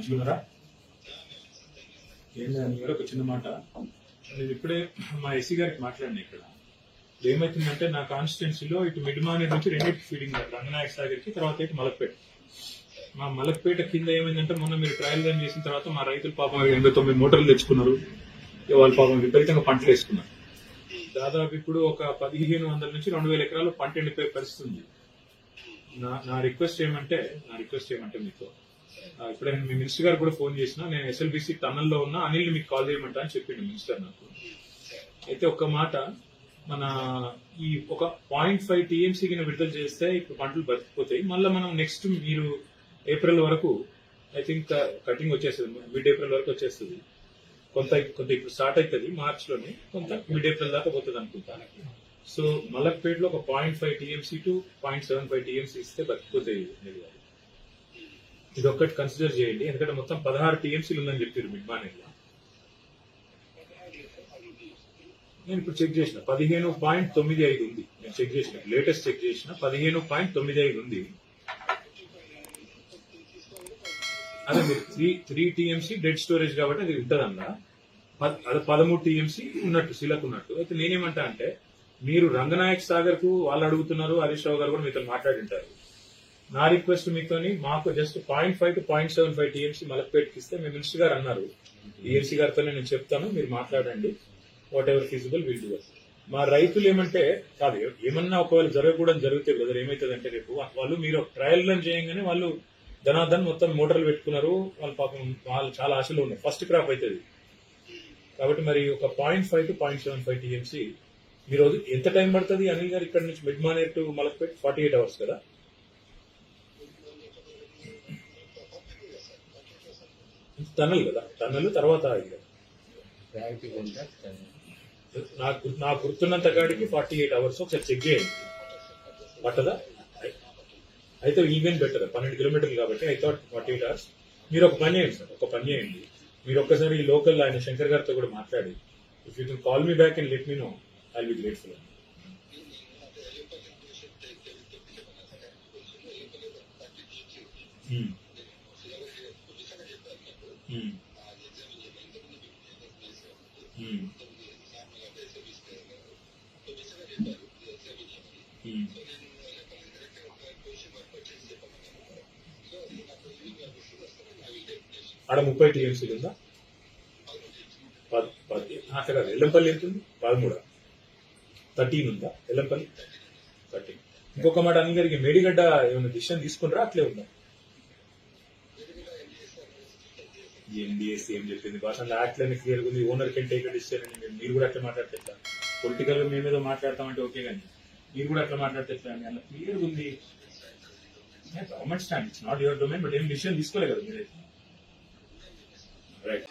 మంచిగున్నారా? ఏంటని ఒక చిన్న మాట. నేను ఇప్పుడే మా ఎస్సీ గారికి మాట్లాడినా. ఇక్కడ ఏమైతుందంటే నా కాన్స్టిట్యున్సీలో ఇటు మిడ్మానేర్ నుంచి రెండింటి ఫీడింగ్ రంగనాయక సాగర్కి, తర్వాత ఇటు మలక్పేట. మా మలక్పేట కింద ఏమైందంటే మొన్న మీరు ట్రయల్ రన్ చేసిన తర్వాత మా రైతులు పాపం 89 మోటార్లు తెచ్చుకున్నారు. వాళ్ళు పాపం విపరీతంగా పంటలు వేసుకున్నారు. దాదాపు ఇప్పుడు ఒక 1500 నుంచి 2000 ఎకరాలు పంట ఎండిపోయే పరిస్థితి ఉంది. నా రిక్వెస్ట్ ఏమంటే మీతో ఇప్పుడే మీ మినిస్టర్ గారు కూడా ఫోన్ చేసినా, నేను ఎస్ఎల్బిసి టన్నల్లో ఉన్న అనిల్ మీకు కాల్ చేయమంటా అని చెప్పిండు మినిస్టర్ నాకు. అయితే ఒక్క మాట, మన ఈ ఒక 0.5 టీఎంసీ కింద విడుదల చేస్తే ఇప్పుడు పంటలు బతికిపోతాయి. మళ్ళీ మనం నెక్స్ట్ మీరు ఏప్రిల్ వరకు ఐ థింక్ కటింగ్ వచ్చేస్తుంది, మిడ్ ఏప్రిల్ వరకు వచ్చేస్తుంది. కొంత ఇప్పుడు స్టార్ట్ అవుతుంది మార్చ్ లోనే, కొంత మిడ్ ఏప్రిల్ దాకా పోతుంది అనుకుంటా. సో మలక్పేటలో ఒక 0.5 టీఎంసీ టు 0.75 టీఎంసీ ఇస్తే బతికిపోతాయి. ఇది ఒక్కటి కన్సిడర్ చేయండి, ఎందుకంటే మొత్తం 16 టీఎంసీలు ఉందని చెప్పారు మిడ్మానేర్లో. నేను ఇప్పుడు చెక్ చేసిన 15.95 ఉంది. నేను చెక్ చేసిన, లేటెస్ట్ చెక్ చేసిన 15.95 ఉంది. అదే మీరు 3 టీఎంసీ డెడ్ స్టోరేజ్ కాబట్టి అది ఉంటదన్నా, అది 13 టీఎంసీ ఉన్నట్టు శిలకు ఉన్నట్టు. అయితే నేనేమంటా అంటే, మీరు రంగనాయక్ సాగర్ కు వాళ్ళు అడుగుతున్నారు, హరీష్ రావు గారు కూడా మీతో మాట్లాడింటారు. నా రిక్వెస్ట్ మీతోని మాకు జస్ట్ 0.5 to 0.75 టీఎంసీ మలక్పేటకి ఇస్తే, మీ మినిస్టర్ గారు అన్నారు, ఈఎన్సీ గారితో నేను చెప్తాను, మీరు మాట్లాడండి, what ever feasible will do. మా రైతులు ఏమంటే కాదు, ఏమన్నా ఒకవేళ జరగకూడదు జరిగితే బ్రదర్ ఏమవుతుందంటే, రేపు వాళ్ళు మీరు ట్రయల్ రన్ చేయగానే వాళ్ళు ధనాధన్ మొత్తం మోటార్లు పెట్టుకున్నారు, వాళ్ళు పాపం వాళ్ళు చాలా ఆశలు ఉన్నాయి, ఫస్ట్ క్రాప్ అవుతుంది కాబట్టి. మరి ఒక 0.5 to 0.75 టీఎంసీ ఈ రోజు ఎంత టైం పడుతుంది అనిల్ గారు? ఇక్కడ నుంచి మిడ్మానేర్ టు మలక్పేట్ 48 అవర్స్ కదా. టన్నల్ కదా, టన్నల్ తర్వాత నాకు గుర్తున్నంత కాడికి 48 అవర్స్. ఒకసారి చెక్ చేయండి పట్టదా? అయితే ఈవెన్ బెటర్, 12 కిలోమీటర్లు కాబట్టి ఐ థాట్ 48 అవర్స్. మీరు ఒక పని చేయండి సార్, ఒక పని చేయండి, మీరు ఒక్కసారి ఈ లోకల్ ఆయన శంకర్ గారితో కూడా మాట్లాడి, if you can call me back and let me know, I'll be grateful. ఆడ 30 టీఎంసీలు ఉందా? అట్లా కాదు, ఎల్లంపల్లి ఎంత ఉంది? 13. 13 ఉందా ఎల్లంపల్లి? 13. ఇంకొక మాట అన్ని గారికి, మేడిగడ్డ ఏమైనా డిసిషన్ తీసుకుంటారా అట్లే ఉందా? ఎన్డీఎస్ ఏం చెప్పింది భాష, అట్లనే క్లియర్ ఉంది, ఓనర్ కెన్ టేక్ డిసిషన్ అని. మీరు కూడా అట్లా మాట్లాడితే ఎట్లా? పొలిటికల్ గా మేమేదో మాట్లాడతామంటే ఓకే, కానీ మీరు కూడా అట్లా మాట్లాడితే ఎట్లా అని. అలా క్లియర్ ఉంది government stand, it's not your domain, but ఏం డిసిషన్ తీసుకోలేదు కదా మీరైతే. రైట్.